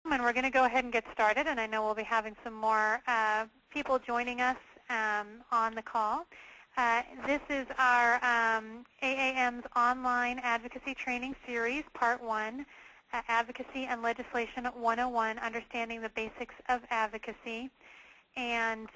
And we're going to go ahead and get started, and I know we'll be having some more people joining us on the call. This is our AAM's online advocacy training series, Part 1, Advocacy and Legislation 101, Understanding the Basics of Advocacy. And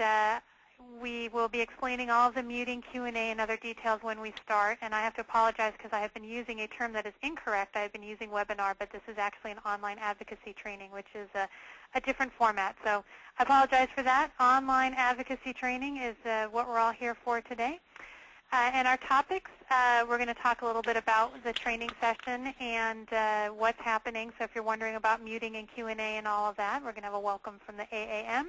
we will be explaining all of the muting, Q&A, and other details when we start. And I have to apologize because I have been using a term that is incorrect. I have been using webinar, but this is actually an online advocacy training, which is a different format. So I apologize for that. Online advocacy training is what we're all here for today. And our topics, we're going to talk a little bit about the training session and what's happening. So if you're wondering about muting and Q&A and all of that, we're going to have a welcome from the AAM.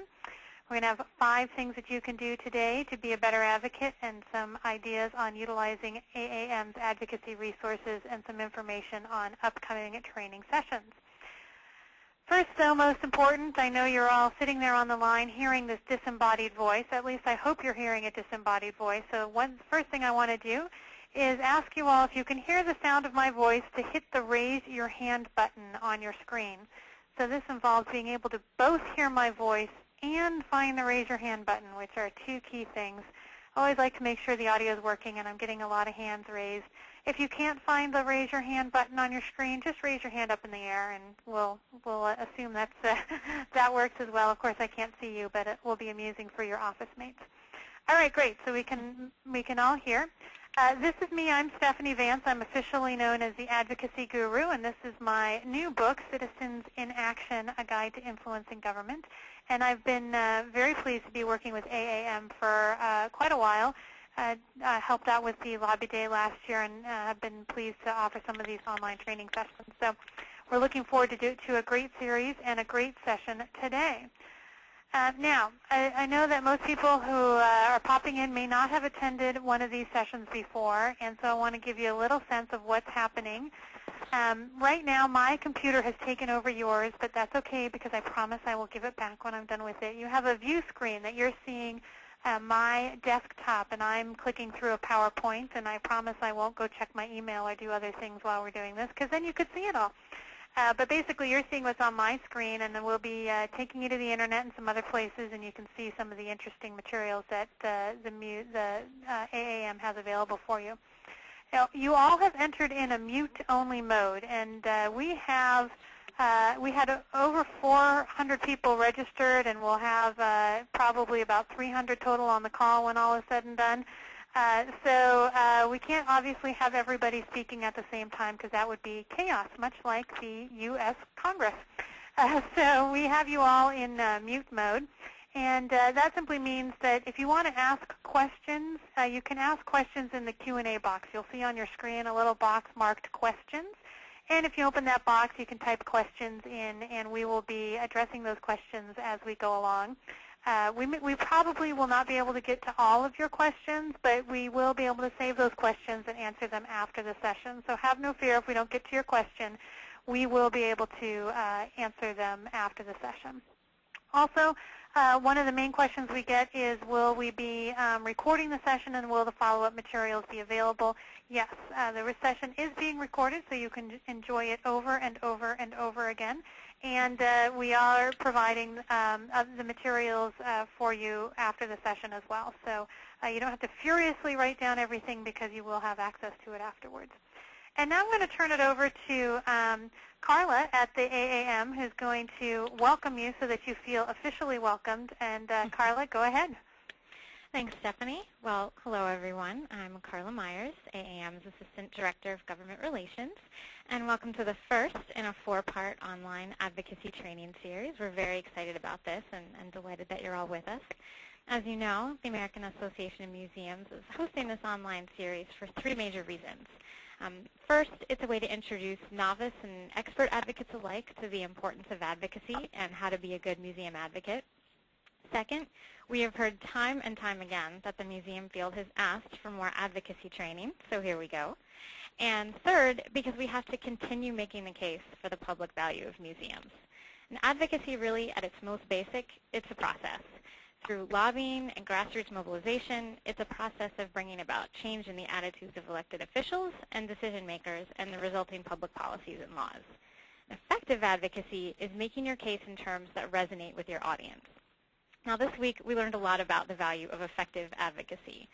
We're going to have 5 things that you can do today to be a better advocate and some ideas on utilizing AAM's advocacy resources and some information on upcoming training sessions. First, though, most important, I know you're all sitting there on the line hearing this disembodied voice. At least I hope you're hearing a disembodied voice. So first thing I want to do is ask you all if you can hear the sound of my voice to hit the raise your hand button on your screen. So this involves being able to both hear my voice and find the raise your hand button, which are 2 key things. I always like to make sure the audio is working, and I'm getting a lot of hands raised. If you can't find the raise your hand button on your screen, just raise your hand up in the air, and we'll assume that's, that works as well. Of course, I can't see you, but it will be amusing for your office mates. All right, great. So we can all hear. This is me. I'm Stephanie Vance. I'm officially known as the Advocacy Guru, and this is my new book, Citizens in Action, A Guide to Influencing Government. And I've been very pleased to be working with AAM for quite a while. I helped out with the Lobby Day last year and have been pleased to offer some of these online training sessions. So we're looking forward to a great series and a great session today. Now, I know that most people who are popping in may not have attended one of these sessions before, and so I want to give you a little sense of what's happening. Right now, my computer has taken over yours, but that's okay because I promise I will give it back when I'm done with it. You have a view screen that you're seeing my desktop, and I'm clicking through a PowerPoint, and I promise I won't go check my email or do other things while we're doing this because then you could see it all. But basically, you're seeing what's on my screen, and then we'll be taking you to the Internet and some other places, and you can see some of the interesting materials that the AAM has available for you. Now, you all have entered in a mute-only mode, and we had over 400 people registered, and we'll have probably about 300 total on the call when all is said and done. So we can't obviously have everybody speaking at the same time because that would be chaos, much like the U.S. Congress. So we have you all in mute mode. And that simply means that if you want to ask questions, you can ask questions in the Q&A box. You'll see on your screen a little box marked questions. And if you open that box, you can type questions in, and we will be addressing those questions as we go along. We probably will not be able to get to all of your questions, but we will be able to save those questions and answer them after the session. So have no fear if we don't get to your question. We will be able to answer them after the session. Also, one of the main questions we get is, will we be recording the session, and will the follow-up materials be available? Yes, the session is being recorded, so you can enjoy it over and over and over again. And we are providing the materials for you after the session as well. So you don't have to furiously write down everything because you will have access to it afterwards. And now I'm going to turn it over to Carla at the AAM, who's going to welcome you so that you feel officially welcomed. And Carla, go ahead. Thanks, Stephanie. Well, hello, everyone. I'm Carla Myers, AAM's Assistant Director of Government Relations, and welcome to the first in a 4-part online advocacy training series. We're very excited about this and delighted that you're all with us. As you know, the American Association of Museums is hosting this online series for 3 major reasons. First, it's a way to introduce novice and expert advocates alike to the importance of advocacy and how to be a good museum advocate. Second, we have heard time and time again that the museum field has asked for more advocacy training, so here we go. And third, because we have to continue making the case for the public value of museums. And advocacy really, at its most basic, it's a process. Through lobbying and grassroots mobilization, it's a process of bringing about change in the attitudes of elected officials and decision makers and the resulting public policies and laws. Effective advocacy is making your case in terms that resonate with your audience. Now, this week, we learned a lot about the value of effective advocacy.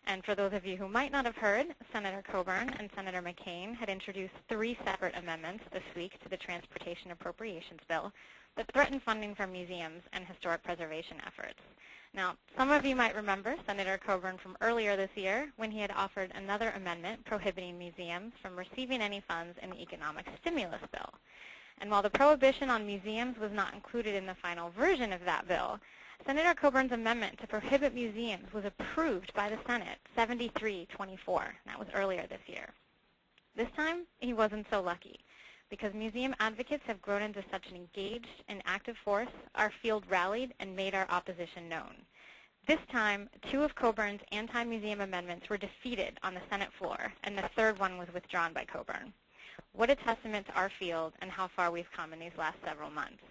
And for those of you who might not have heard, Senator Coburn and Senator McCain had introduced 3 separate amendments this week to the Transportation Appropriations Bill that threaten funding for museums and historic preservation efforts. Now, some of you might remember Senator Coburn from earlier this year when he had offered another amendment prohibiting museums from receiving any funds in the economic stimulus bill. And while the prohibition on museums was not included in the final version of that bill, Senator Coburn's amendment to prohibit museums was approved by the Senate, 73-24. That was earlier this year. This time, he wasn't so lucky. Because museum advocates have grown into such an engaged and active force, our field rallied and made our opposition known. This time, 2 of Coburn's anti-museum amendments were defeated on the Senate floor, and the 3rd one was withdrawn by Coburn. What a testament to our field and how far we've come in these last several months.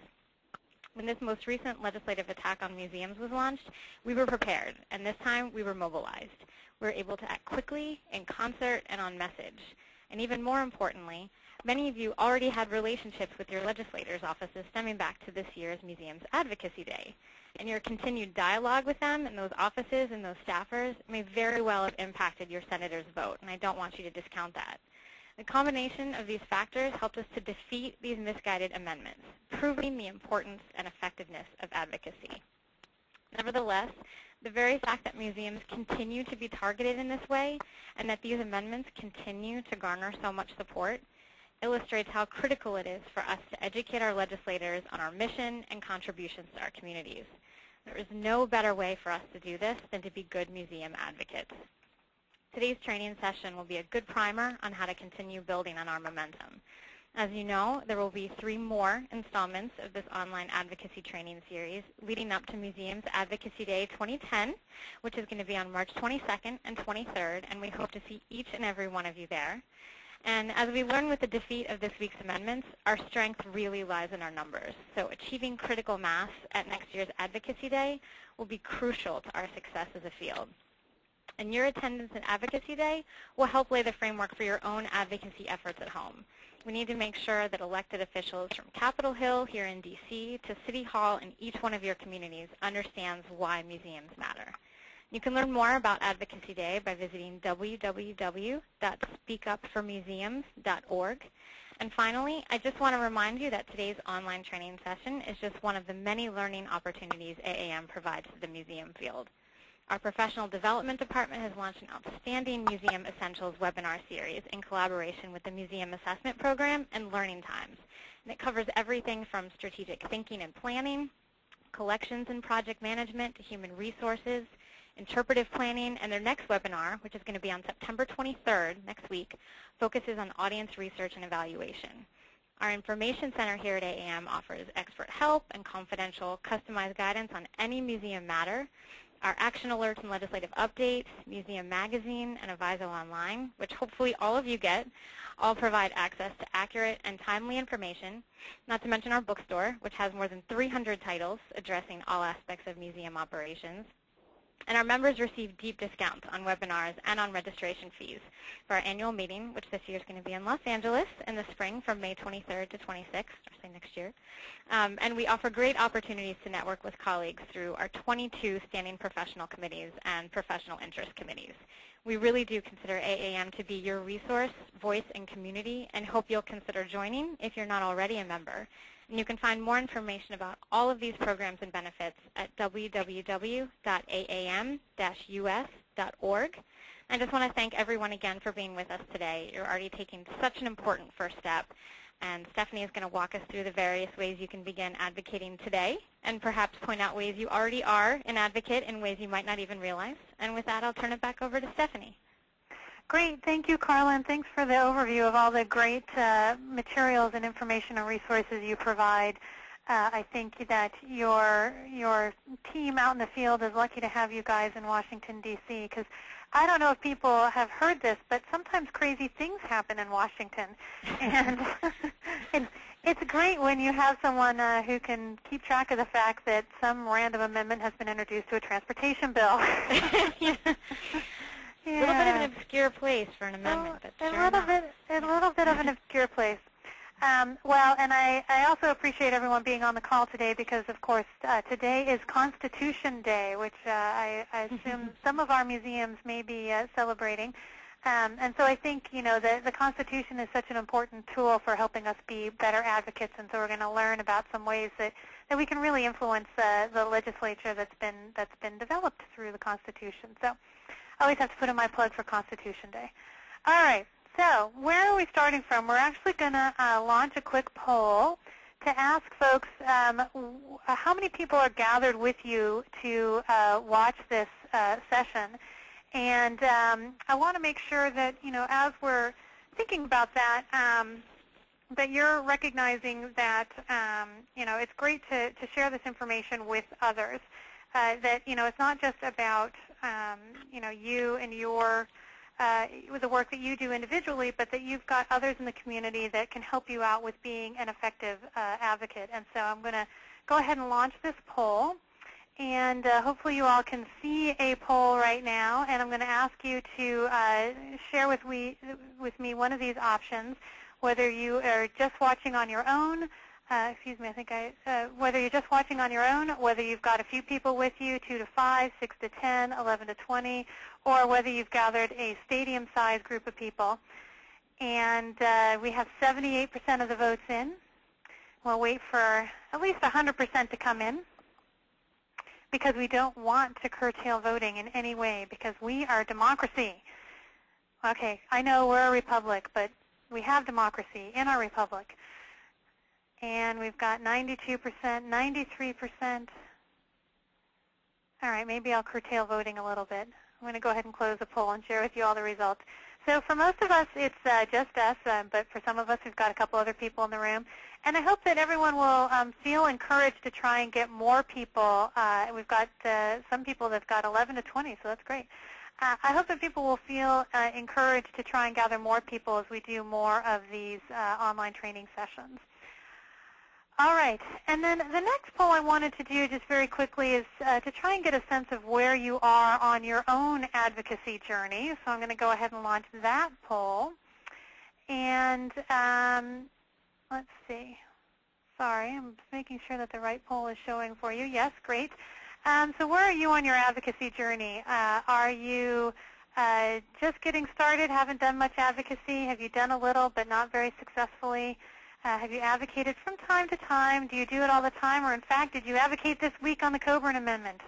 When this most recent legislative attack on museums was launched, we were prepared, and this time we were mobilized. We were able to act quickly, in concert, and on message. And even more importantly, many of you already had relationships with your legislators' offices stemming back to this year's Museums Advocacy Day. And your continued dialogue with them and those offices and those staffers may very well have impacted your senator's vote, and I don't want you to discount that. The combination of these factors helped us to defeat these misguided amendments, proving the importance and effectiveness of advocacy. Nevertheless, the very fact that museums continue to be targeted in this way and that these amendments continue to garner so much support illustrates how critical it is for us to educate our legislators on our mission and contributions to our communities. There is no better way for us to do this than to be good museum advocates. Today's training session will be a good primer on how to continue building on our momentum. As you know, there will be 3 more installments of this online advocacy training series leading up to Museums Advocacy Day 2010, which is going to be on March 22nd and 23rd, and we hope to see each and every one of you there. And as we learn with the defeat of this week's amendments, our strength really lies in our numbers. So achieving critical mass at next year's Advocacy Day will be crucial to our success as a field. And your attendance at Advocacy Day will help lay the framework for your own advocacy efforts at home. We need to make sure that elected officials from Capitol Hill here in D.C. to City Hall in each one of your communities understands why museums matter. You can learn more about Advocacy Day by visiting www.speakupformuseums.org. And finally, I just want to remind you that today's online training session is just one of the many learning opportunities AAM provides to the museum field. Our Professional Development Department has launched an outstanding Museum Essentials webinar series in collaboration with the Museum Assessment Program and Learning Times. And it covers everything from strategic thinking and planning, collections and project management, to human resources, interpretive planning, and their next webinar, which is going to be on September 23rd, next week, focuses on audience research and evaluation. Our Information Center here at AAM offers expert help and confidential, customized guidance on any museum matter. Our action alerts and legislative updates, Museum Magazine, and Aviso Online, which hopefully all of you get, all provide access to accurate and timely information, not to mention our bookstore, which has more than 300 titles addressing all aspects of museum operations. And our members receive deep discounts on webinars and on registration fees for our annual meeting, which this year is going to be in Los Angeles in the spring from May 23rd to 26th, or say next year. And we offer great opportunities to network with colleagues through our 22 standing professional committees and professional interest committees. We really do consider AAM to be your resource, voice, and community, and hope you'll consider joining if you're not already a member. And you can find more information about all of these programs and benefits at www.aam-us.org. I just want to thank everyone again for being with us today. You're already taking such an important first step. And Stephanie is going to walk us through the various ways you can begin advocating today and perhaps point out ways you already are an advocate in ways you might not even realize. And with that, I'll turn it back over to Stephanie. Great. Thank you, Carla, and thanks for the overview of all the great materials and information and resources you provide. I think that your team out in the field is lucky to have you guys in Washington, D.C., because I don't know if people have heard this, but sometimes crazy things happen in Washington. And it's great when you have someone who can keep track of the fact that some random amendment has been introduced to a transportation bill. Yeah. Yeah. A little bit of an obscure place for an amendment, but sure enough. A little bit of an obscure place. Well, and I also appreciate everyone being on the call today because, of course, today is Constitution Day, which I assume some of our museums may be celebrating. And so I think, the Constitution is such an important tool for helping us be better advocates, and so we're going to learn about some ways that we can really influence the legislature that's been developed through the Constitution. So I always have to put in my plug for Constitution Day. All right. So where are we starting from? We're actually going to launch a quick poll to ask folks how many people are gathered with you to watch this session. And I want to make sure that, as we're thinking about that, that you're recognizing that, it's great to share this information with others. That, it's not just about, you and your with the work that you do individually, but that you've got others in the community that can help you out with being an effective advocate. And so I'm going to go ahead and launch this poll. And hopefully you all can see a poll right now. And I'm going to ask you to share with me one of these options, whether you are just watching on your own, whether you're just watching on your own, whether you've got a few people with you, 2 to 5, 6 to 10, 11 to 20, or whether you've gathered a stadium-sized group of people. And we have 78% of the votes in. We'll wait for at least 100% to come in, because we don't want to curtail voting in any way, because we are a democracy. Okay, I know we're a republic, but we have democracy in our republic. And we've got 92%, 93%. All right, maybe I'll curtail voting a little bit. I'm going to go ahead and close the poll and share with you all the results. So for most of us, it's just us, but for some of us, we've got a couple other people in the room. And I hope that everyone will feel encouraged to try and get more people. We've got some people that have got 11 to 20, so that's great. I hope that people will feel encouraged to try and gather more people as we do more of these online training sessions. All right, and then the next poll I wanted to do just very quickly is to try and get a sense of where you are on your own advocacy journey. So I'm going to go ahead and launch that poll. And let's see. Sorry, I'm just making sure that the right poll is showing for you. Yes, great. So where are you on your advocacy journey? Are you just getting started, haven't done much advocacy? Have you done a little but not very successfully? Have you advocated from time to time? Do you do it all the time? Or in fact, did you advocate this week on the Coburn Amendment?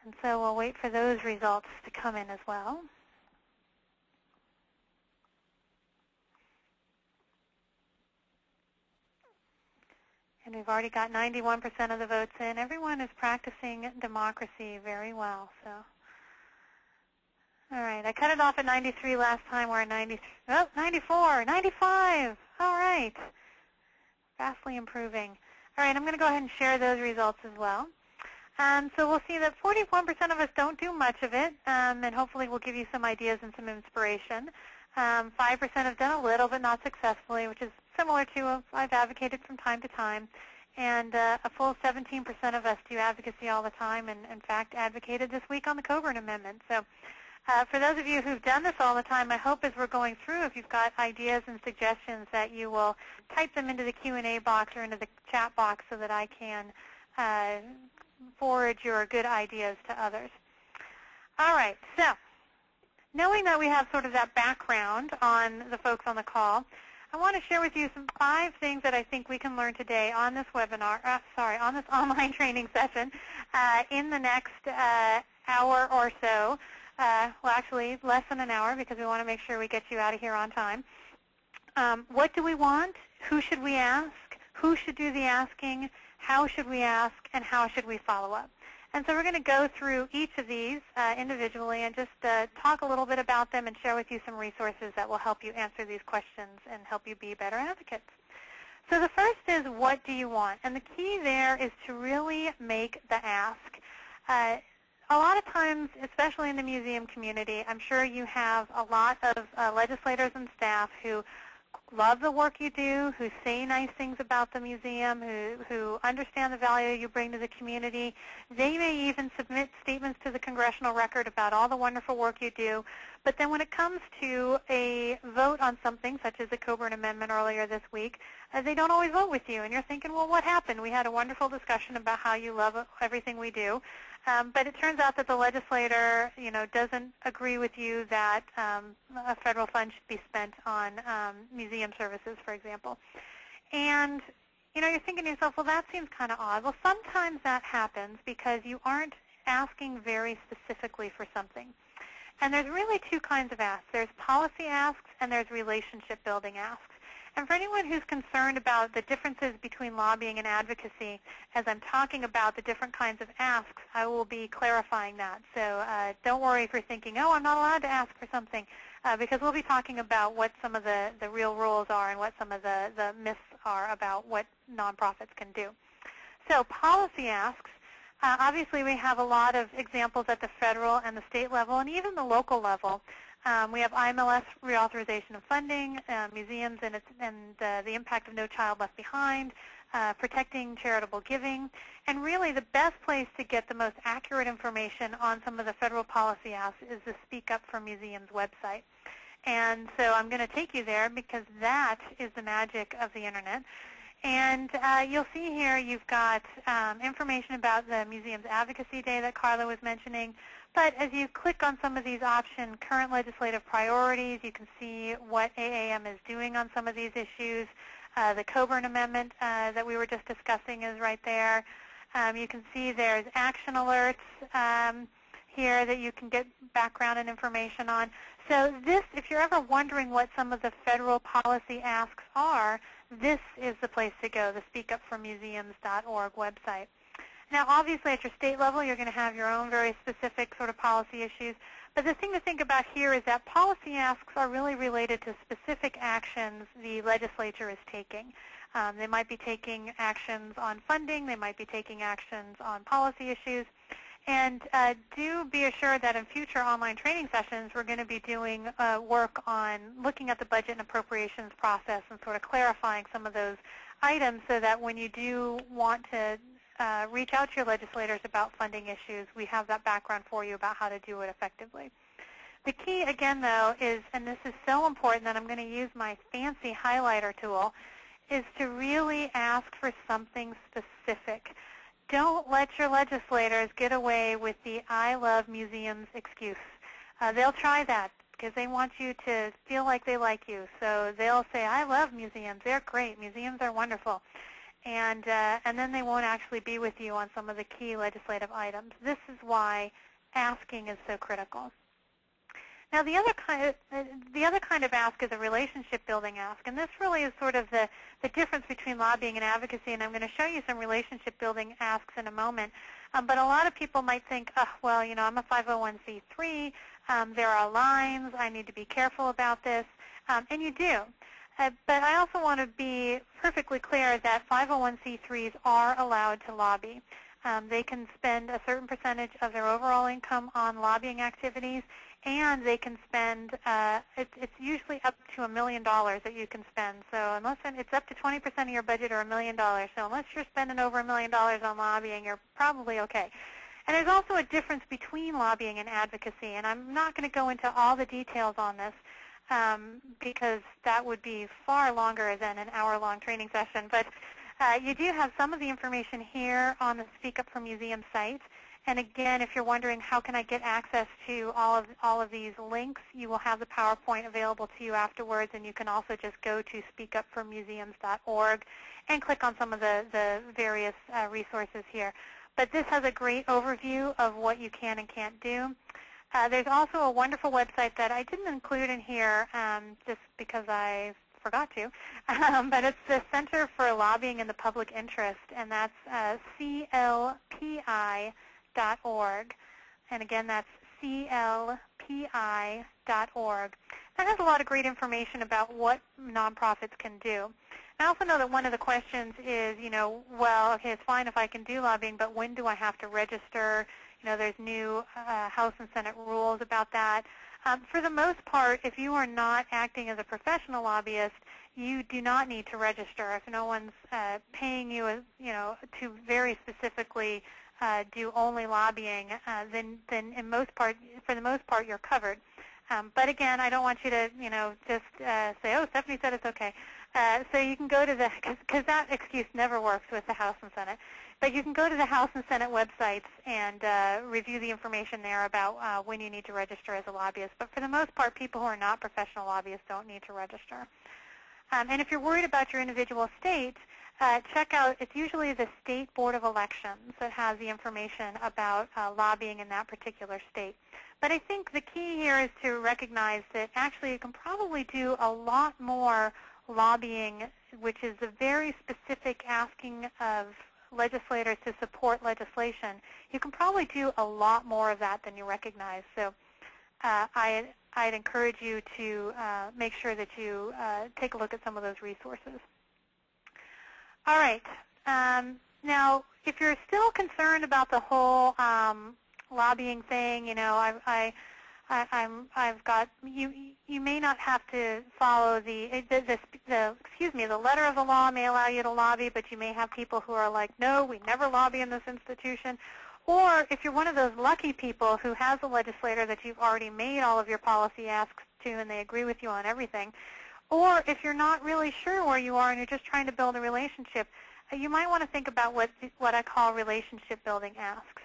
And so we'll wait for those results to come in as well. And we've already got 91% of the votes in. Everyone is practicing democracy very well. So, all right, I cut it off at 93 last time. We're at 94, 95. All right, vastly improving. All right, I'm going to go ahead and share those results as well. So we'll see that 41% of us don't do much of it, and hopefully we'll give you some ideas and some inspiration. 5% have done a little but not successfully, which is similar to I've advocated from time to time. And a full 17% of us do advocacy all the time, and in fact advocated this week on the Coburn Amendment. So for those of you who've done this all the time, I hope as we're going through, if you've got ideas and suggestions, that you will type them into the Q&A box or into the chat box so that I can forward your good ideas to others. All right, so knowing that we have sort of that background on the folks on the call, I want to share with you some 5 things that I think we can learn today on this webinar, on this online training session in the next hour or so. Well, actually, less than an hour, because we want to make sure we get you out of here on time. What do we want? Who should we ask? Who should do the asking? How should we ask? And how should we follow up? And so we're going to go through each of these individually and just talk a little bit about them and share with you some resources that will help you answer these questions and help you be better advocates. So the first is, what do you want? And the key there is to really make the ask. A lot of times, especially in the museum community, I'm sure you have a lot of legislators and staff who love the work you do, who say nice things about the museum, who understand the value you bring to the community. They may even submit statements to the congressional record about all the wonderful work you do. But then when it comes to a vote on something, such as the Coburn Amendment earlier this week, they don't always vote with you. And you're thinking, well, what happened? We had a wonderful discussion about how you love everything we do. But it turns out that the legislator, doesn't agree with you that a federal fund should be spent on museum services, for example. And, you're thinking to yourself, well, that seems kind of odd. Well, sometimes that happens because you aren't asking very specifically for something. And there's really two kinds of asks. There's policy asks and there's relationship building asks. And for anyone who's concerned about the differences between lobbying and advocacy, as I'm talking about the different kinds of asks, I will be clarifying that. So don't worry if you're thinking, oh, I'm not allowed to ask for something, because we'll be talking about what some of the real rules are and what some of the myths are about what nonprofits can do. So policy asks. Obviously, we have a lot of examples at the federal and the state level and even the local level. We have IMLS reauthorization of funding, museums and the impact of No Child Left Behind, protecting charitable giving, and really the best place to get the most accurate information on some of the federal policy asks is the Speak Up for Museums website. And so I'm going to take you there because that is the magic of the Internet. And you'll see here you've got information about the Museum's Advocacy Day that Carla was mentioning. But as you click on some of these options, current legislative priorities, you can see what AAM is doing on some of these issues. The Coburn Amendment that we were just discussing is right there. You can see there's action alerts here that you can get background and information on. So this, if you're ever wondering what some of the federal policy asks are, this is the place to go, the speakupformuseums.org website. Now, obviously, at your state level, you're going to have your own very specific sort of policy issues. But the thing to think about here is that policy asks are really related to specific actions the legislature is taking. They might be taking actions on funding. They might be taking actions on policy issues. And do be assured that in future online training sessions, we're going to be doing work on looking at the budget and appropriations process and sort of clarifying some of those items so that when you do want to reach out to your legislators about funding issues, we have that background for you about how to do it effectively. The key, again, though, is, and this is so important that I'm going to use my fancy highlighter tool, is to really ask for something specific. Don't let your legislators get away with the I love museums excuse. They'll try that because they want you to feel like they like you. So they'll say, I love museums. They're great. Museums are wonderful. And then they won't actually be with you on some of the key legislative items. This is why asking is so critical. Now, the other kind of ask is a relationship-building ask, and this really is sort of the difference between lobbying and advocacy, and I'm going to show you some relationship-building asks in a moment. But a lot of people might think, oh, well, I'm a 501c3. There are lines. I need to be careful about this, and you do. But I also want to be perfectly clear that 501c3s are allowed to lobby. They can spend a certain percentage of their overall income on lobbying activities, and they can spend, it's usually up to $1 million that you can spend. So unless it's up to 20% of your budget or $1 million. So unless you're spending over $1 million on lobbying, you're probably okay. And there's also a difference between lobbying and advocacy, and I'm not going to go into all the details on this because that would be far longer than an hour-long training session. But you do have some of the information here on the Speak Up for Museum site. And again, if you're wondering how can I get access to all of these links, you will have the PowerPoint available to you afterwards, and you can also just go to speakupformuseums.org and click on some of the various resources here. But this has a great overview of what you can and can't do. There's also a wonderful website that I didn't include in here just because I forgot to, but it's the Center for Lobbying in the Public Interest, and that's CLPI.org. And again, that's CLPI.org. That has a lot of great information about what nonprofits can do. I also know that one of the questions is, well, okay, it's fine if I can do lobbying, but when do I have to register? There's new House and Senate rules about that. For the most part, if you are not acting as a professional lobbyist, you do not need to register. If no one's paying you, to very specifically do only lobbying, then for the most part, you're covered. But again, I don't want you to, just say, oh, Stephanie said it's okay. So you can go to because that excuse never works with the House and Senate. But you can go to the House and Senate websites and review the information there about when you need to register as a lobbyist. But for the most part, people who are not professional lobbyists don't need to register. And if you're worried about your individual state, check out, it's usually the State Board of Elections that has the information about lobbying in that particular state. But I think the key here is to recognize that actually you can probably do a lot more lobbying, which is a very specific asking of legislators to support legislation. You can probably do a lot more of that than you recognize. So I'd encourage you to make sure that you take a look at some of those resources. All right. Now, if you're still concerned about the whole lobbying thing, I've got you may not have to follow the letter of the law may allow you to lobby, but you may have people who are like, no, we never lobby in this institution. Or if you're one of those lucky people who has a legislator that you've already made all of your policy asks to and they agree with you on everything, or if you're not really sure where you are and you're just trying to build a relationship, you might want to think about what I call relationship building asks.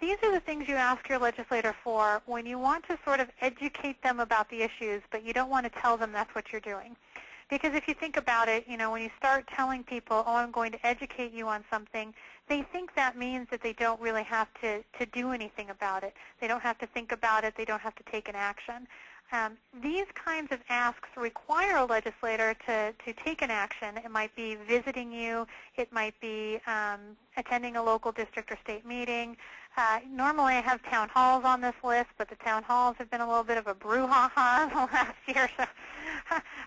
These are the things you ask your legislator for when you want to sort of educate them about the issues, but you don't want to tell them that's what you're doing. Because if you think about it, when you start telling people, oh, I'm going to educate you on something, they think that means that they don't really have to do anything about it. They don't have to think about it. They don't have to take an action. These kinds of asks require a legislator to take an action. It might be visiting you. It might be attending a local district or state meeting. Normally I have town halls on this list, but the town halls have been a little bit of a brouhaha the last year. So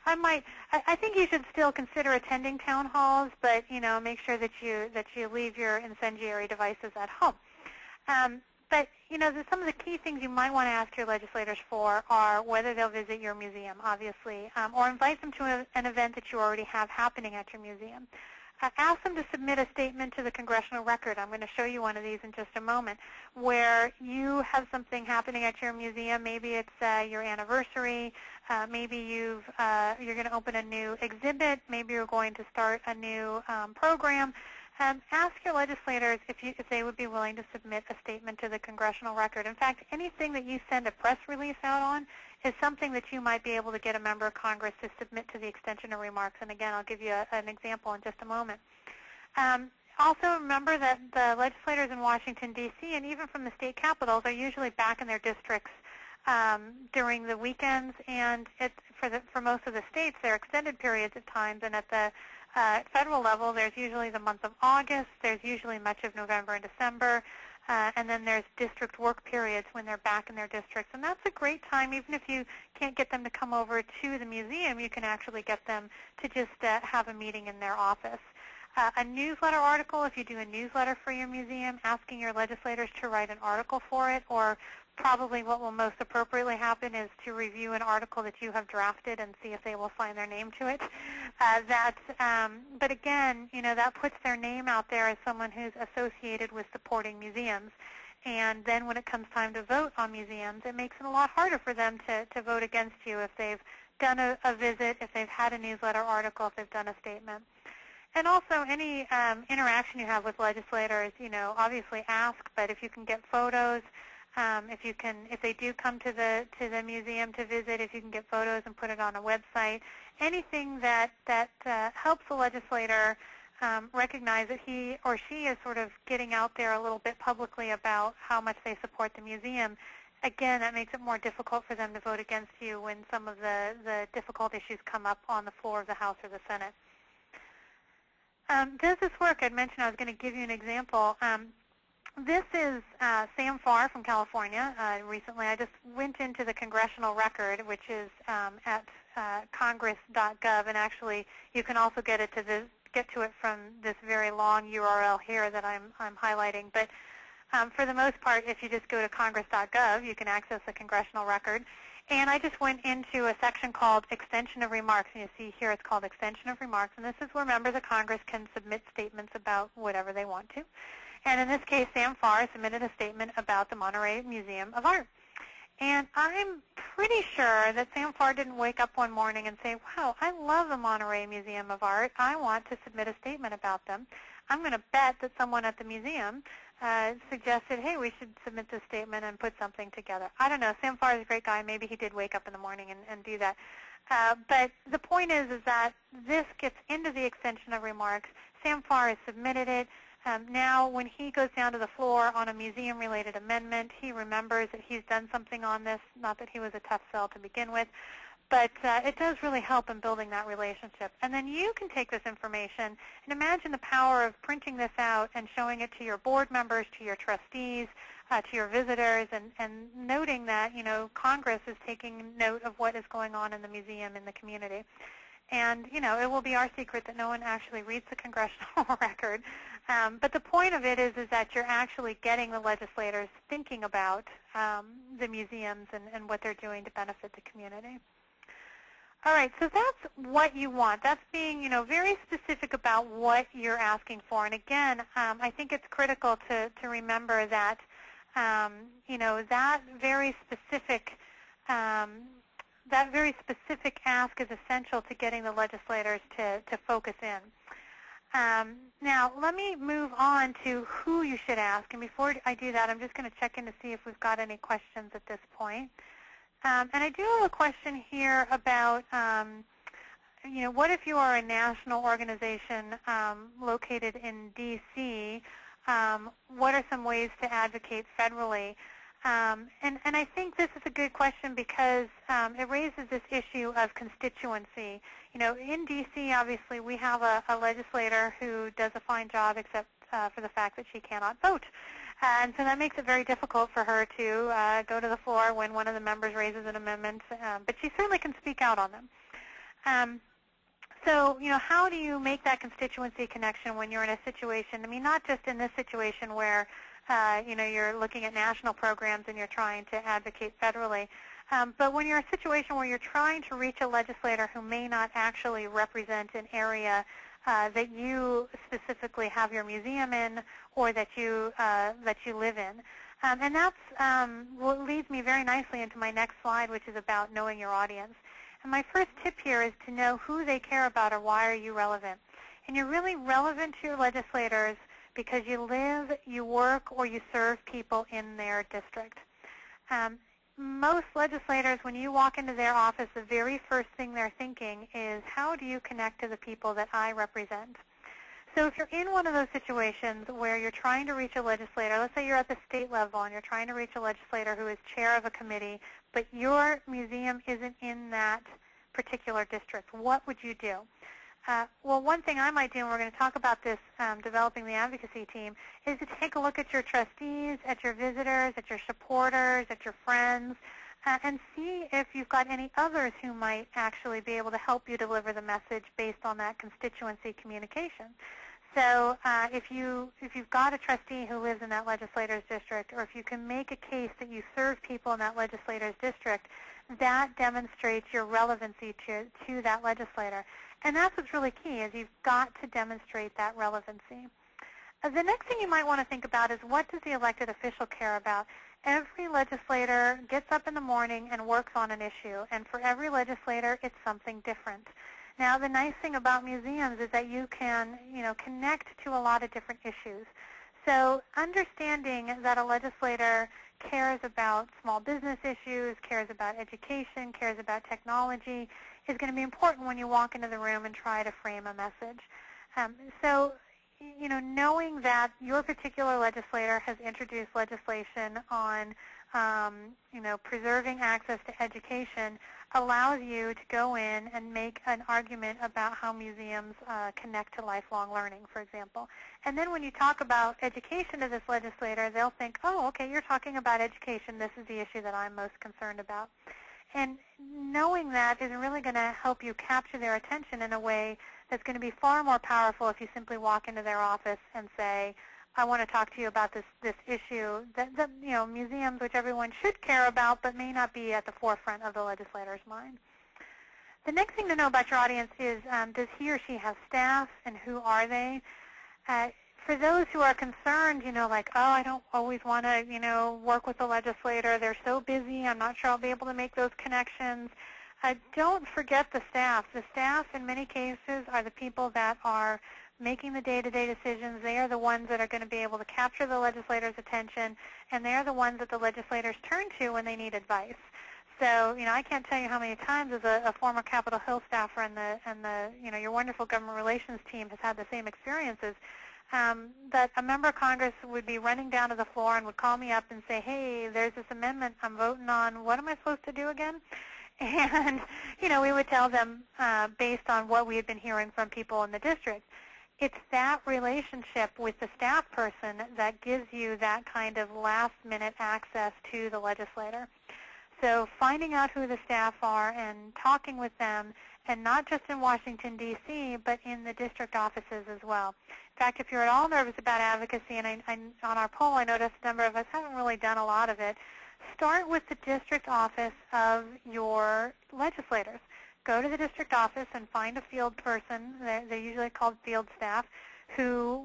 I think you should still consider attending town halls, but make sure that you leave your incendiary devices at home. But some of the key things you might want to ask your legislators for are whether they'll visit your museum, obviously, or invite them to an event that you already have happening at your museum. Ask them to submit a statement to the Congressional Record. I'm going to show you one of these in just a moment, where you have something happening at your museum. Maybe it's your anniversary. Maybe you're going to open a new exhibit. Maybe you're going to start a new program. Ask your legislators if they would be willing to submit a statement to the Congressional Record. In fact, anything that you send a press release out on is something that you might be able to get a member of Congress to submit to the extension of remarks. And again, I'll give you an example in just a moment. Also remember that the legislators in Washington, D.C., and even from the state capitals are usually back in their districts during the weekends, and for most of the states, they're extended periods of times, and at the federal level, there's usually the month of August, there's usually much of November and December, and then there's district work periods when they're back in their districts. And that's a great time. Even if you can't get them to come over to the museum, you can actually get them to just have a meeting in their office. A newsletter article, if you do a newsletter for your museum, asking your legislators to write an article for it, or probably what will most appropriately happen is to review an article that you have drafted and see if they will sign their name to it. But again, that puts their name out there as someone who's associated with supporting museums. And then when it comes time to vote on museums, it makes it a lot harder for them to vote against you if they've done a visit, if they've had a newsletter article, if they've done a statement. And also any interaction you have with legislators, obviously ask, but if you can get photos, if they do come to the museum to visit, if you can get photos and put it on a website, anything that helps the legislator recognize that he or she is sort of getting out there a little bit publicly about how much they support the museum. Again, that makes it more difficult for them to vote against you when some of the difficult issues come up on the floor of the House or the Senate. Does this work? I'd mentioned I was going to give you an example. This is Sam Farr from California. Recently, I just went into the Congressional Record, which is at congress.gov, and actually, you can also get to it from this very long URL here that I'm highlighting. But for the most part, if you just go to congress.gov, you can access the Congressional Record. And I just went into a section called Extension of Remarks, and you see here it's called Extension of Remarks, and this is where members of Congress can submit statements about whatever they want to. And in this case, Sam Farr submitted a statement about the Monterey Museum of Art. And I'm pretty sure that Sam Farr didn't wake up one morning and say, wow, I love the Monterey Museum of Art. I want to submit a statement about them. I'm going to bet that someone at the museum suggested, hey, we should submit this statement and put something together. I don't know. Sam Farr is a great guy. Maybe he did wake up in the morning and do that. But the point is that this gets into the extension of remarks. Sam Farr has submitted it. Now, when he goes down to the floor on a museum-related amendment, he remembers that he's done something on this, not that he was a tough sell to begin with, but it does really help in building that relationship. And then you can take this information and imagine the power of printing this out and showing it to your board members, to your trustees, to your visitors, and noting that, you know, Congress is taking note of what is going on in the museum, in the community. And, you know, it will be our secret that no one actually reads the congressional record. But the point of it is that you're actually getting the legislators thinking about the museums and what they're doing to benefit the community. All right, so that's what you want. That's being, you know, very specific about what you're asking for. And again, I think it's critical to remember that, you know, that very specific ask is essential to getting the legislators to focus in. Now, let me move on to who you should ask. And before I do that, I'm just going to check in to see if we've got any questions at this point. And I do have a question here about, you know, what if you are a national organization located in D.C.? What are some ways to advocate federally? And I think this is a good question because it raises this issue of constituency. You know, in D.C., obviously, we have a legislator who does a fine job except for the fact that she cannot vote. And so that makes it very difficult for her to go to the floor when one of the members raises an amendment, but she certainly can speak out on them. So, you know, how do you make that constituency connection when you're in a situation, I mean, not just in this situation where you know, you're looking at national programs and you're trying to advocate federally. But when you're in a situation where you're trying to reach a legislator who may not actually represent an area that you specifically have your museum in or that you live in. And that's what leads me very nicely into my next slide, which is about knowing your audience. And my first tip here is to know who they care about or why are you relevant. And you're really relevant to your legislators because you live, you work, or you serve people in their district. Most legislators, when you walk into their office, the very first thing they're thinking is, how do you connect to the people that I represent? So if you're in one of those situations where you're trying to reach a legislator, let's say you're at the state level and you're trying to reach a legislator who is chair of a committee, but your museum isn't in that particular district, what would you do? Well, one thing I might do, and we're going to talk about this developing the advocacy team, is to take a look at your trustees, at your visitors, at your supporters, at your friends, and see if you've got any others who might actually be able to help you deliver the message based on that constituency communication. So if you've got a trustee who lives in that legislator's district, or if you can make a case that you serve people in that legislator's district, that demonstrates your relevancy to that legislator. And that's what's really key, is you've got to demonstrate that relevancy. The next thing you might want to think about is, what does the elected official care about? Every legislator gets up in the morning and works on an issue, and for every legislator, it's something different. Now, the nice thing about museums is that you can, you know, connect to a lot of different issues. So understanding that a legislator cares about small business issues, cares about education, cares about technology, is going to be important when you walk into the room and try to frame a message. So, you know, knowing that your particular legislator has introduced legislation on, you know, preserving access to education allows you to go in and make an argument about how museums connect to lifelong learning, for example. And then when you talk about education to this legislator, they'll think, oh, okay, you're talking about education. This is the issue that I'm most concerned about. And knowing that is really going to help you capture their attention in a way that's going to be far more powerful if you simply walk into their office and say, I want to talk to you about this issue that museums, which everyone should care about, but may not be at the forefront of the legislator's mind. The next thing to know about your audience is, does he or she have staff, and who are they? For those who are concerned, like, oh, I don't always want to, work with the legislator. They're so busy. I'm not sure I'll be able to make those connections. Don't forget the staff. The staff, in many cases, are the people that are making the day-to-day decisions. They are the ones that are going to be able to capture the legislator's attention, and they are the ones that the legislators turn to when they need advice. So, I can't tell you how many times as a former Capitol Hill staffer and your wonderful government relations team has had the same experiences, that a member of Congress would be running down to the floor and would call me up and say, hey, there's this amendment I'm voting on. What am I supposed to do again? And, we would tell them based on what we had been hearing from people in the district. It's that relationship with the staff person that gives you that kind of last-minute access to the legislator. So finding out who the staff are and talking with them, and not just in Washington, D.C., but in the district offices as well. In fact, if you're at all nervous about advocacy, and on our poll I noticed a number of us haven't really done a lot of it, start with the district office of your legislators. Go to the district office and find a field person, they're usually called field staff, who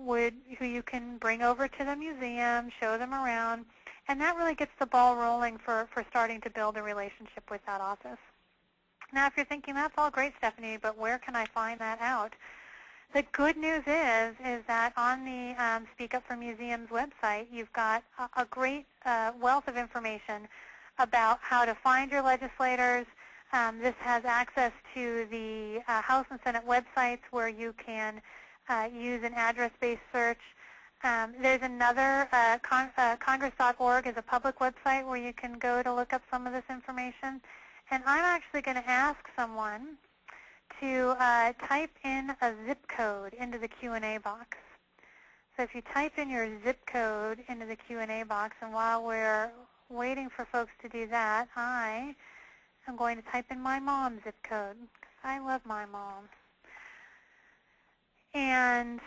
you can bring over to the museum, show them around, and that really gets the ball rolling for starting to build a relationship with that office. Now, if you're thinking, that's all great, Stephanie, but where can I find that out? The good news is that on the Speak Up for Museums website, you've got a great wealth of information about how to find your legislators. This has access to the House and Senate websites where you can use an address-based search. There's another, congress.org is a public website where you can go to look up some of this information. And I'm actually going to ask someone to type in a zip code into the Q&A box. So if you type in your zip code into the Q&A box, and while we're waiting for folks to do that, I am going to type in my mom's zip code, because I love my mom. And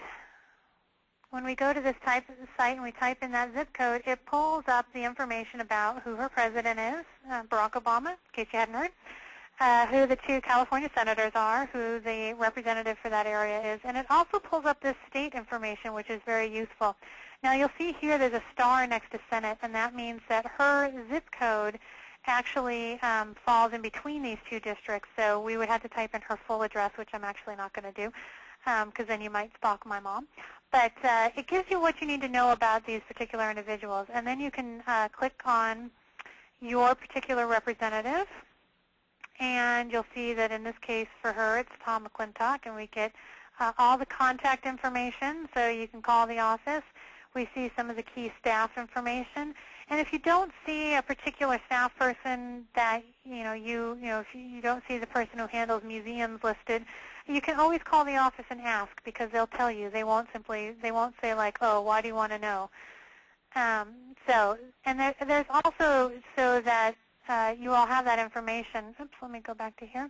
when we go to this site and we type in that zip code, it pulls up the information about who her president is, Barack Obama, in case you hadn't heard, who the two California senators are, who the representative for that area is, and it also pulls up this state information, which is very useful. Now, you'll see here there's a star next to Senate, and that means that her zip code actually falls in between these two districts, so we would have to type in her full address, which I'm actually not going to do, because then you might stalk my mom. But it gives you what you need to know about these particular individuals. And then you can click on your particular representative. And you'll see that in this case for her, it's Tom McClintock. And we get all the contact information, so you can call the office. We see some of the key staff information. And if you don't see a particular staff person that, if you don't see the person who handles museums listed, you can always call the office and ask, because they'll tell you. They won't say like, oh, why do you want to know? There's also, so that you all have that information. Oops, let me go back to here.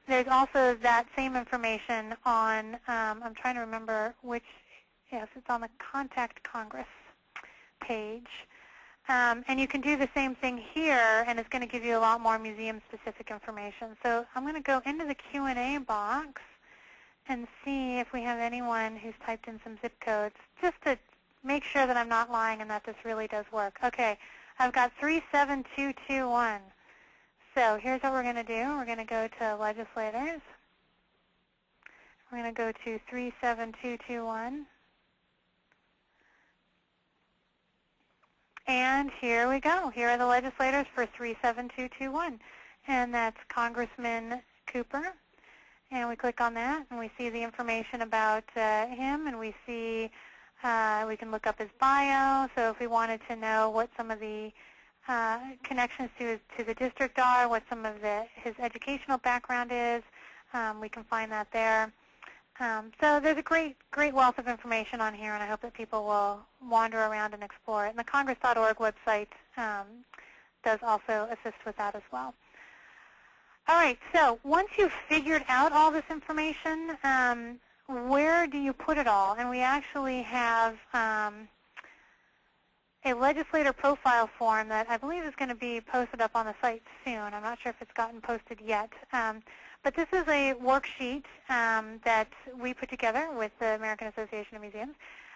There's also that same information on, I'm trying to remember which, yes, it's on the Contact Congress page. And you can do the same thing here, and it's going to give you a lot more museum-specific information. So I'm going to go into the Q&A box and see if we have anyone who's typed in some zip codes, just to make sure that I'm not lying and that this really does work. Okay, I've got 37221. So here's what we're going to do. We're going to go to legislators. We're going to go to 37221. And here we go. Here are the legislators for 37221. And that's Congressman Cooper. And we click on that, and we see the information about him, and we see we can look up his bio. So if we wanted to know what some of the connections to the district are, what some of his educational background is, we can find that there. So there's a great wealth of information on here, and I hope that people will wander around and explore it. And the congress.org website does also assist with that as well. All right, so once you've figured out all this information, where do you put it all? And we actually have a legislator profile form that I believe is going to be posted up on the site soon. I'm not sure if it's gotten posted yet. But this is a worksheet that we put together with the American Association of Museums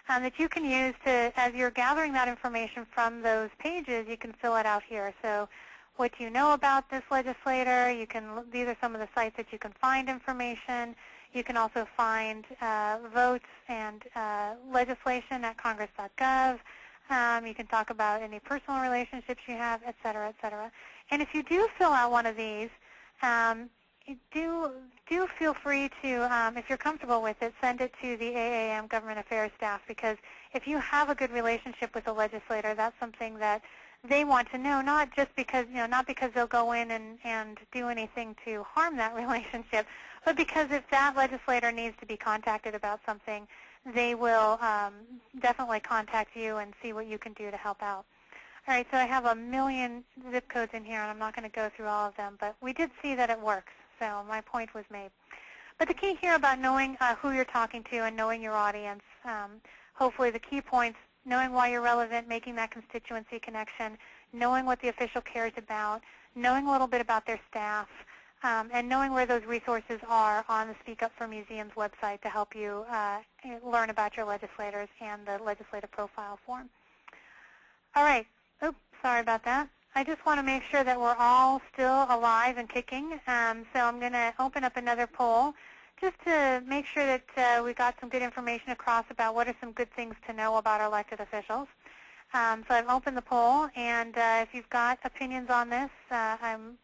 that you can use to, as you're gathering that information from those pages, you can fill it out here. So what you know about this legislator, these are some of the sites that you can find information. You can also find votes and legislation at congress.gov. You can talk about any personal relationships you have, et cetera, et cetera. And if you do fill out one of these, do feel free to, if you're comfortable with it, send it to the AAM Government Affairs staff, because if you have a good relationship with the legislator, that's something that they want to know, not just because, not because they'll go in and do anything to harm that relationship, but because if that legislator needs to be contacted about something, they will definitely contact you and see what you can do to help out. All right, so I have a million zip codes in here, and I'm not going to go through all of them, but we did see that it works, so my point was made. But the key here about knowing who you're talking to and knowing your audience, hopefully the key points, knowing why you're relevant, making that constituency connection, knowing what the official cares about, knowing a little bit about their staff, and knowing where those resources are on the Speak Up for Museums website to help you learn about your legislators and the legislative profile form. All right. Oops, sorry about that. I just want to make sure that we're all still alive and kicking. So I'm going to open up another poll just to make sure that we got some good information across about what are some good things to know about our elected officials. So I've opened the poll, and if you've got opinions on this, I'm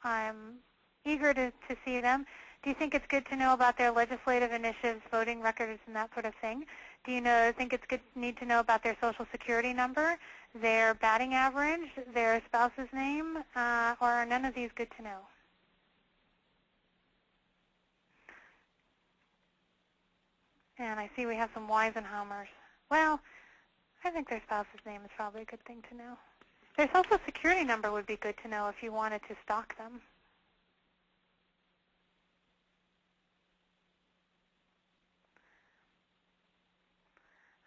eager to see them. Do you think it's good to know about their legislative initiatives, voting records, and that sort of thing? Do you think it's good need to know about their Social Security number, their batting average, their spouse's name, or are none of these good to know? And I see we have some Weisenhammers. Well, I think their spouse's name is probably a good thing to know. Their Social Security number would be good to know if you wanted to stalk them.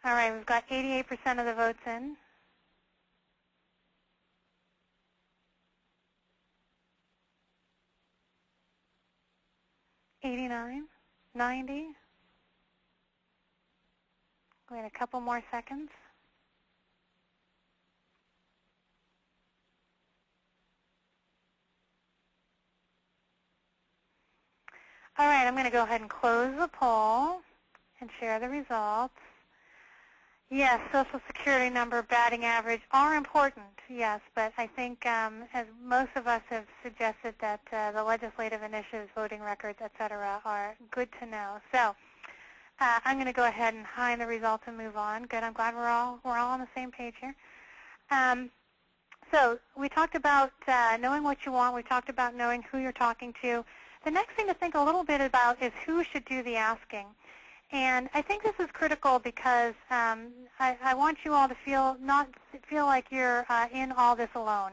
All right, we've got 88% of the votes in. $89, $90. Wait a couple more seconds. All right, I'm going to go ahead and close the poll and share the results. Yes, Social Security number, batting average are important, yes, but I think as most of us have suggested that the legislative initiatives, voting records, et cetera, are good to know. So I'm going to go ahead and hide the results and move on. Good, I'm glad we're all on the same page here. So we talked about knowing what you want. We talked about knowing who you're talking to. The next thing to think a little bit about is who should do the asking. And I think this is critical because I want you all to not feel like you're in all this alone.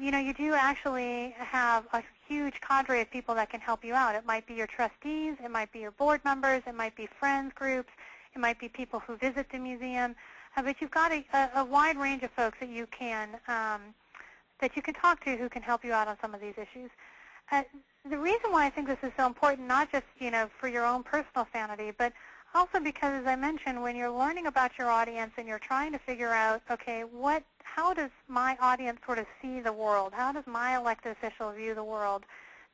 You do actually have a huge cadre of people that can help you out. It might be your trustees, it might be your board members, it might be friends groups, it might be people who visit the museum, but you've got a wide range of folks that you can talk to who can help you out on some of these issues. The reason why I think this is so important, not just for your own personal sanity, but also because, as I mentioned, when you're learning about your audience and you're trying to figure out, okay, how does my audience sort of see the world? How does my elected official view the world?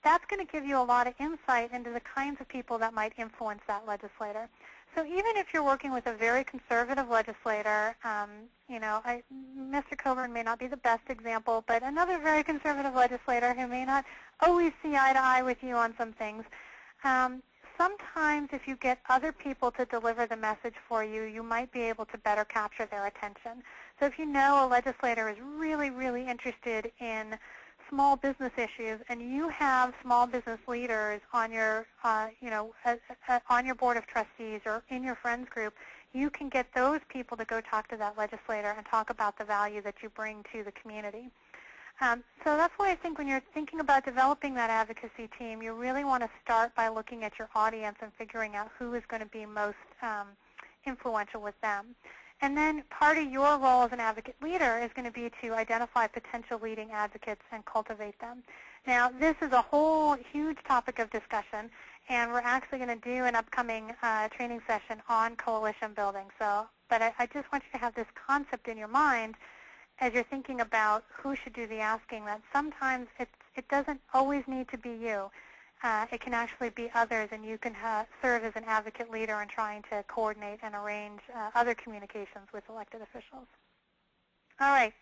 That's going to give you a lot of insight into the kinds of people that might influence that legislator. So even if you're working with a very conservative legislator, Mr. Coburn may not be the best example, but another very conservative legislator who may not always see eye to eye with you on some things, sometimes if you get other people to deliver the message for you, you might be able to better capture their attention. So if you know a legislator is really, really interested in small business issues, and you have small business leaders on your, on your board of trustees or in your friends group, you can get those people to go talk to that legislator and talk about the value that you bring to the community. So that's why I think when you're thinking about developing that advocacy team, you really want to start by looking at your audience and figuring out who is going to be most influential with them. And then part of your role as an advocate leader is going to be to identify potential leading advocates and cultivate them. Now, this is a whole huge topic of discussion, and we're actually going to do an upcoming training session on coalition building. But I just want you to have this concept in your mind as you're thinking about who should do the asking, that sometimes it doesn't always need to be you. It can actually be others, and you can serve as an advocate leader in trying to coordinate and arrange other communications with elected officials. All right.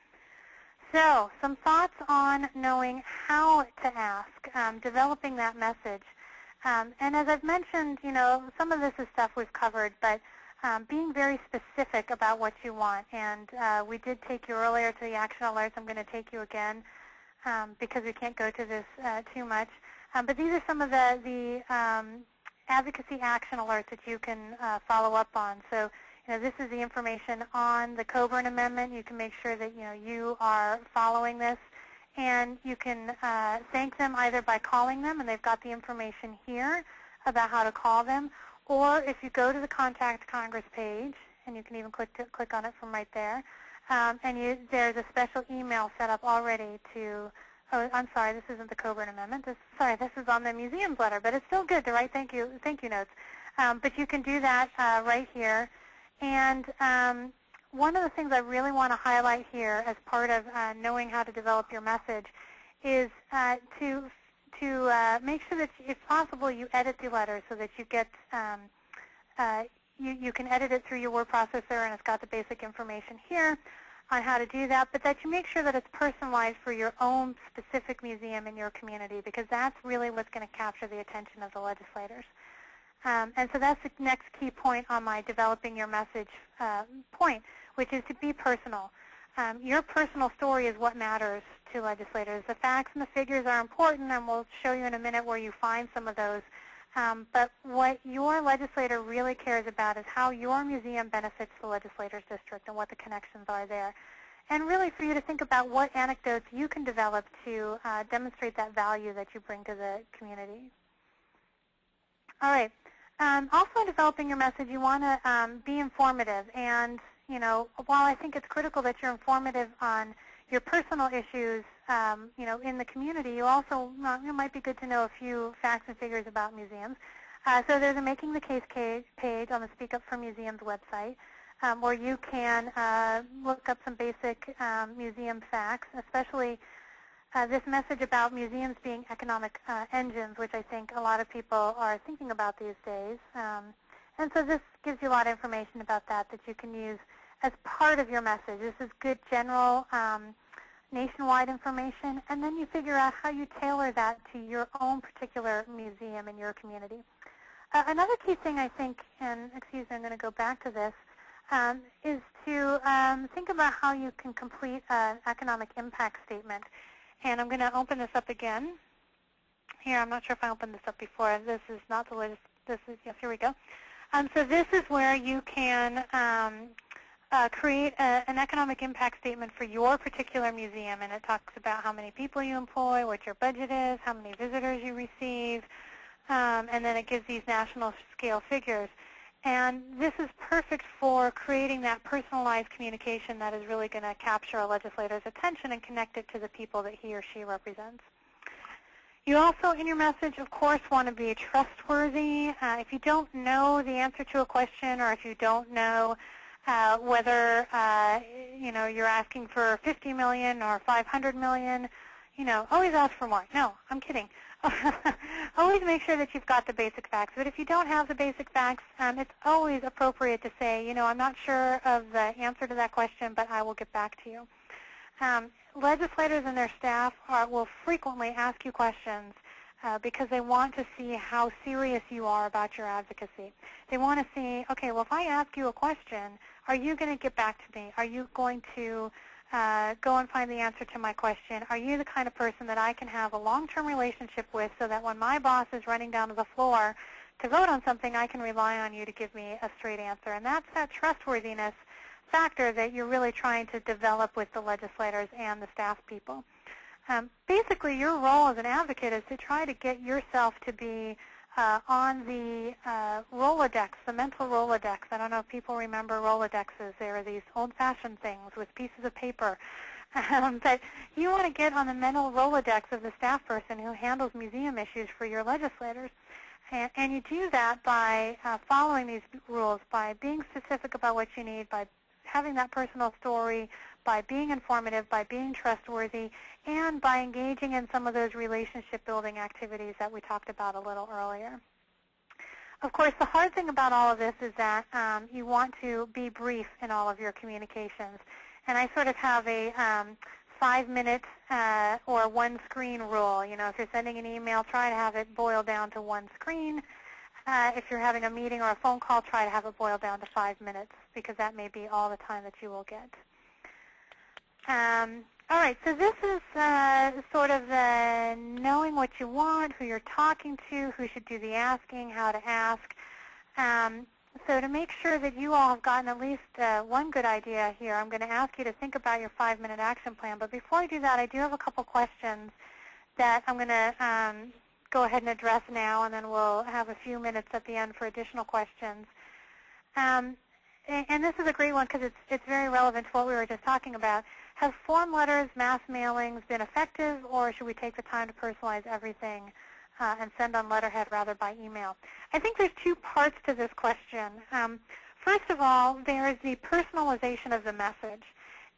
So some thoughts on knowing how to ask, developing that message. And as I've mentioned, some of this is stuff we've covered, but being very specific about what you want. And we did take you earlier to the action alerts. I'm going to take you again because we can't go to this too much. But these are some of the advocacy action alerts that you can follow up on. So this is the information on the Coburn Amendment. You can make sure that you are following this. And you can thank them either by calling them, and they've got the information here about how to call them, or if you go to the Contact Congress page, and you can even click on it from right there, and there's a special email set up already to, oh, I'm sorry, this isn't the Coburn Amendment. This is on the museum's letter, but it's still good to write thank you notes. But you can do that right here. And one of the things I really want to highlight here as part of knowing how to develop your message is to make sure that, if possible, you edit the letter so that you get you can edit it through your word processor, and it's got the basic information here on how to do that, but that you make sure that it's personalized for your own specific museum in your community, because that's really what's going to capture the attention of the legislators. And so that's the next key point on my developing your message point, which is to be personal. Your personal story is what matters to legislators. The facts and the figures are important, and we'll show you in a minute where you find some of those. But what your legislator really cares about is how your museum benefits the legislator's district and what the connections are there. And really for you to think about what anecdotes you can develop to demonstrate that value that you bring to the community. All right. Also in developing your message, you want to be informative. And while I think it's critical that you're informative on your personal issues, in the community, you also it might be good to know a few facts and figures about museums. So there's a Making the Case page on the Speak Up for Museums website where you can look up some basic museum facts, especially this message about museums being economic engines, which I think a lot of people are thinking about these days. And so this gives you a lot of information about that you can use as part of your message. This is good general nationwide information, and then you figure out how you tailor that to your own particular museum in your community. Another key thing I think, and excuse me, I'm going to go back to this, is to think about how you can complete an economic impact statement. And I'm going to open this up again. Here, I'm not sure if I opened this up before. This is not the latest. This is, yes, here we go. So this is where you can create an economic impact statement for your particular museum, and it talks about how many people you employ, what your budget is, how many visitors you receive, and then it gives these national scale figures. And this is perfect for creating that personalized communication that is really going to capture a legislator's attention and connect it to the people that he or she represents. You also, in your message, of course, want to be trustworthy. If you don't know the answer to a question, or if you don't know whether you're asking for 50 million or 500 million, always ask for more. No, I'm kidding. Always make sure that you've got the basic facts. But if you don't have the basic facts, it's always appropriate to say, I'm not sure of the answer to that question, but I will get back to you. Legislators and their staff will frequently ask you questions because they want to see how serious you are about your advocacy. They want to see, okay, well, if I ask you a question, are you going to get back to me? Are you going to go and find the answer to my question? Are you the kind of person that I can have a long-term relationship with so that when my boss is running down to the floor to vote on something, I can rely on you to give me a straight answer? And that's that trustworthiness factor that you're really trying to develop with the legislators and the staff people. Basically, your role as an advocate is to try to get yourself to be on the Rolodex, the mental Rolodex. I don't know if people remember Rolodexes. They are these old-fashioned things with pieces of paper. But you want to get on the mental Rolodex of the staff person who handles museum issues for your legislators. And you do that by following these rules, by being specific about what you need, by having that personal story, by being informative, by being trustworthy, and by engaging in some of those relationship-building activities that we talked about a little earlier. Of course, the hard thing about all of this is that you want to be brief in all of your communications. And I sort of have a 5-minute or one-screen rule. You know, if you're sending an email, try to have it boil down to one screen. If you're having a meeting or a phone call, try to have it boil down to 5 minutes, because that may be all the time that you will get. All right, so this is sort of the knowing what you want, who you're talking to, who should do the asking, how to ask. So to make sure that you all have gotten at least one good idea here, I'm going to ask you to think about your 5-minute action plan. But before I do that, I do have a couple questions that I'm going to go ahead and address now, and then we'll have a few minutes at the end for additional questions. And this is a great one because it's very relevant to what we were just talking about. Have form letters, mass mailings been effective, or should we take the time to personalize everything and send on letterhead rather by email? I think there's two parts to this question. First of all, there is the personalization of the message.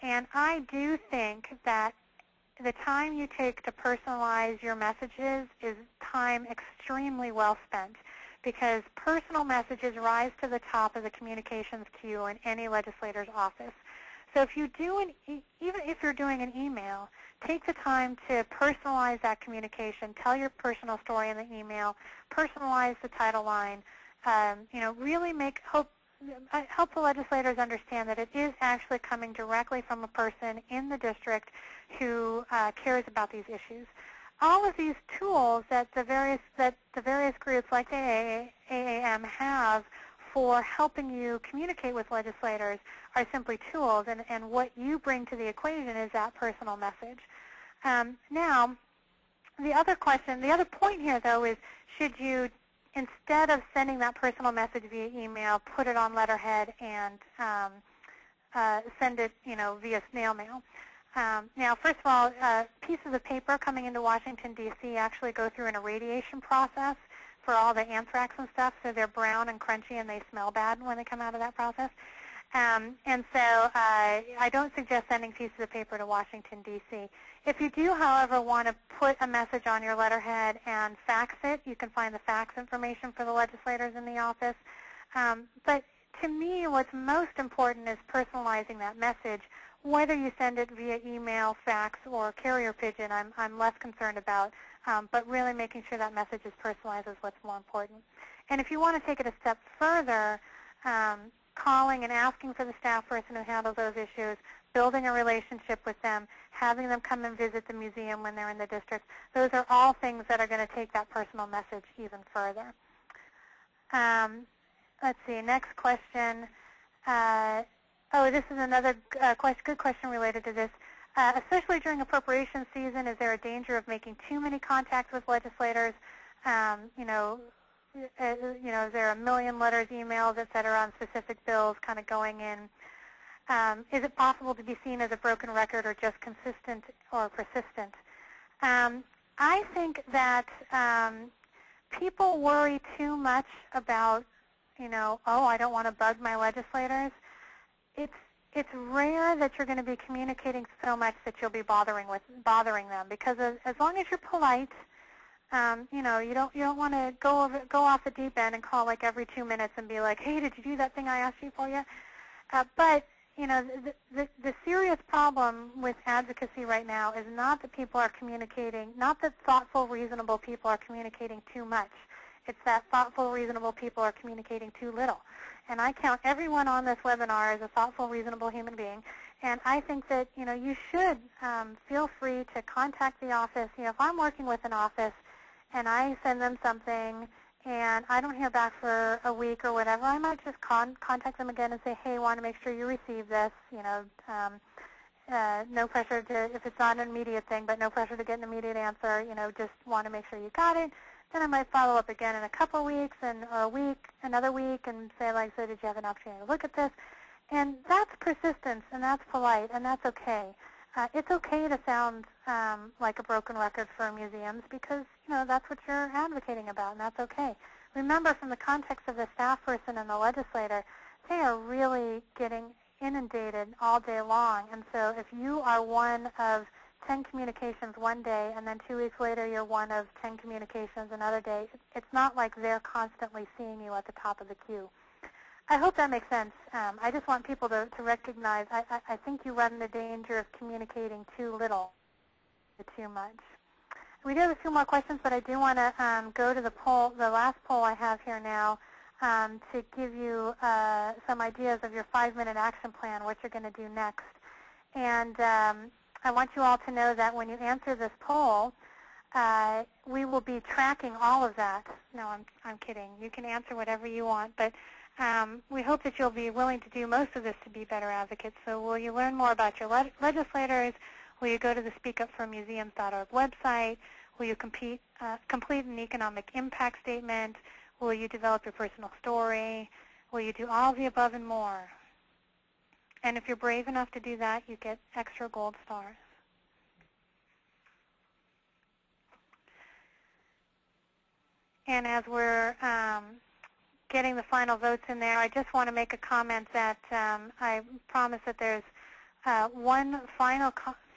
And I do think that the time you take to personalize your messages is time extremely well spent, because personal messages rise to the top of the communications queue in any legislator's office. So if you do even if you're doing an email, take the time to personalize that communication. Tell your personal story in the email. Personalize the title line. You know, really help the legislators understand that it is actually coming directly from a person in the district who cares about these issues. All of these tools that the various groups like the AAM have for helping you communicate with legislators are simply tools, and what you bring to the equation is that personal message. Now, the other point here, though, is should you, instead of sending that personal message via email, put it on letterhead and send it, via snail mail? Now, first of all, pieces of paper coming into Washington, D.C. actually go through an irradiation process for all the anthrax and stuff, so they're brown and crunchy and they smell bad when they come out of that process. And so I don't suggest sending pieces of paper to Washington, D.C. If you do, however, want to put a message on your letterhead and fax it, you can find the fax information for the legislators in the office. But to me, what's most important is personalizing that message. Whether you send it via email, fax, or carrier pigeon, I'm less concerned about. But really making sure that message is personalized is what's more important. And if you want to take it a step further, calling and asking for the staff person who handles those issues, building a relationship with them, having them come and visit the museum when they're in the district, those are all things that are going to take that personal message even further. Let's see, next question. This is another good question related to this. Especially during appropriation season, is there a danger of making too many contacts with legislators? Is there a million letters, emails, et cetera, on specific bills kind of going in? Is it possible to be seen as a broken record or just consistent or persistent? I think that people worry too much about, I don't want to bug my legislators. It's rare that you're going to be communicating so much that you'll be bothering them, because as long as you're polite, you don't want to go off the deep end and call like every 2 minutes and be like, hey, did you do that thing I asked you for yet? But the serious problem with advocacy right now is not that people are communicating, not that thoughtful, reasonable people are communicating too much. It's that thoughtful, reasonable people are communicating too little. And I count everyone on this webinar as a thoughtful, reasonable human being. And I think that, you should feel free to contact the office. If I'm working with an office and I send them something and I don't hear back for a week or whatever, I might just contact them again and say, hey, I want to make sure you receive this, no pressure to, if it's not an immediate thing, but no pressure to get an immediate answer. Just want to make sure you got it. Then I might follow up again in a couple of weeks or a week, another week, and say, like, so did you have an opportunity to look at this? And that's persistence, and that's polite, and that's okay. It's okay to sound like a broken record for museums because, that's what you're advocating about, and that's okay. Remember, from the context of the staff person and the legislator, they are really getting inundated all day long. And so if you are one of 10 communications one day and then 2 weeks later you're one of 10 communications another day, it's not like they're constantly seeing you at the top of the queue. I hope that makes sense. I just want people to recognize I think you run the danger of communicating too little or too much. We do have a few more questions, but I do want to go to the last poll I have here now, to give you some ideas of your 5-minute action plan, what you're going to do next. And I want you all to know that when you answer this poll, we will be tracking all of that. No, I'm kidding. You can answer whatever you want, but we hope that you'll be willing to do most of this to be better advocates. So will you learn more about your legislators? Will you go to the speakupformuseums.org website? Will you complete an economic impact statement? Will you develop your personal story? Will you do all of the above and more? And if you're brave enough to do that, you get extra gold stars. And as we're getting the final votes in there, I just want to make a comment that I promise that there's one final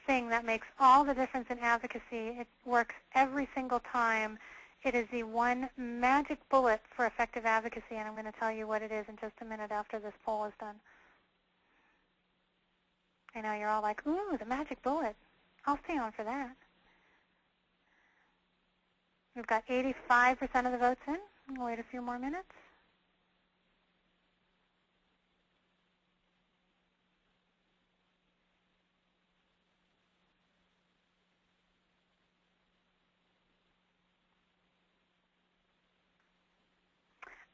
thing that makes all the difference in advocacy. It works every single time. It is the one magic bullet for effective advocacy, and I'm going to tell you what it is in just a minute after this poll is done. I know you're all like, ooh, the magic bullet. I'll stay on for that. We've got 85% of the votes in. We'll wait a few more minutes.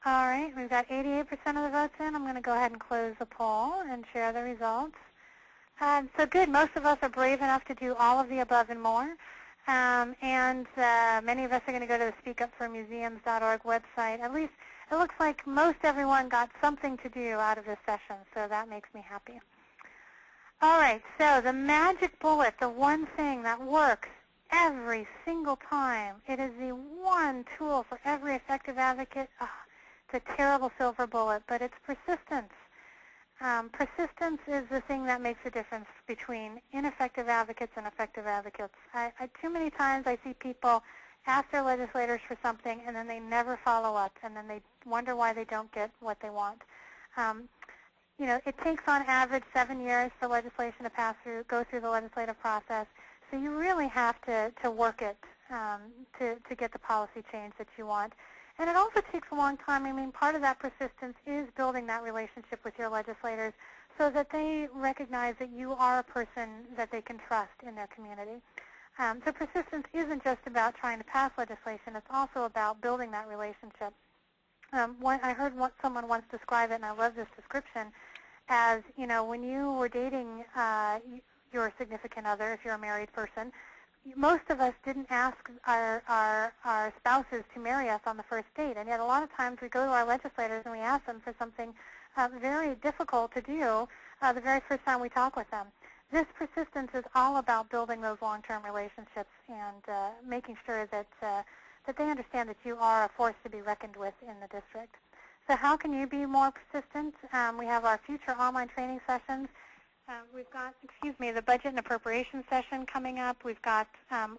All right, we've got 88% of the votes in. I'm going to go ahead and close the poll and share the results. So good. Most of us are brave enough to do all of the above and more. And many of us are going to go to the speakupformuseums.org website. At least it looks like most everyone got something to do out of this session, so that makes me happy. All right, so the magic bullet, the one thing that works every single time, it is the one tool for every effective advocate. It's a terrible silver bullet, but it's persistence. Persistence is the thing that makes the difference between ineffective advocates and effective advocates. Too many times I see people ask their legislators for something and then they never follow up, and then they wonder why they don't get what they want. It takes on average 7 years for legislation to go through the legislative process, so you really have to work it to get the policy change that you want. And it also takes a long time. I mean, part of that persistence is building that relationship with your legislators so that they recognize that you are a person that they can trust in their community. So persistence isn't just about trying to pass legislation. It's also about building that relationship. I heard someone once describe it, and I love this description, as, when you were dating your significant other, if you're a married person, most of us didn't ask our spouses to marry us on the first date, and yet a lot of times we go to our legislators and we ask them for something very difficult to do the very first time we talk with them. This persistence is all about building those long-term relationships and making sure that they understand that you are a force to be reckoned with in the district. So how can you be more persistent? We have our future online training sessions. We've got, the budget and appropriations session coming up. We've got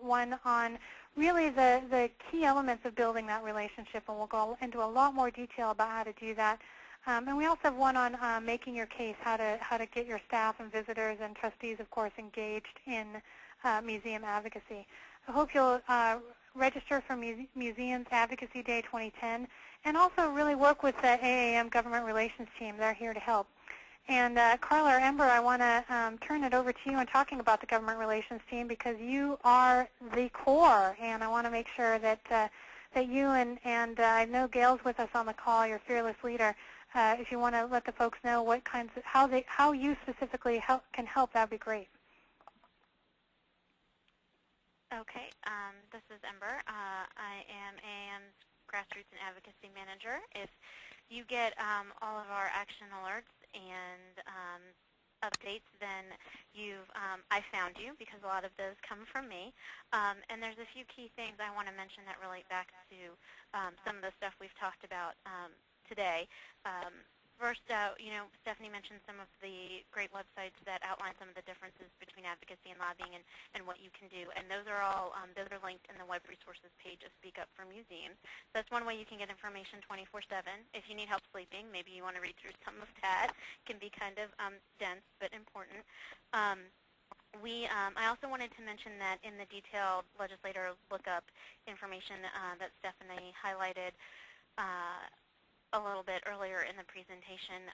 one on really the key elements of building that relationship, and we'll go into a lot more detail about how to do that. And we also have one on making your case, how to get your staff and visitors and trustees, of course, engaged in museum advocacy. I hope you'll register for Museums Advocacy Day 2010, and also really work with the AAM Government Relations team. They're here to help. And Carla or Ember, I want to turn it over to you in talking about the government relations team, because you are the core, and I want to make sure that that you and I know Gail's with us on the call, your fearless leader. If you want to let the folks know what kinds of how you specifically can help, that'd be great. Okay, this is Ember. I am AAM's Grassroots and Advocacy Manager. If you get all of our action alerts and updates, then I found you, because a lot of those come from me. And there's a few key things I want to mention that relate back to some of the stuff we've talked about today. First, Stephanie mentioned some of the great websites that outline some of the differences between advocacy and lobbying and what you can do. And those are all those are linked in the web resources page of Speak Up for Museums. So that's one way you can get information 24/7. If you need help sleeping, maybe you want to read through some of that. It can be kind of dense but important. I also wanted to mention that in the detailed legislator lookup information that Stephanie highlighted a little bit earlier in the presentation,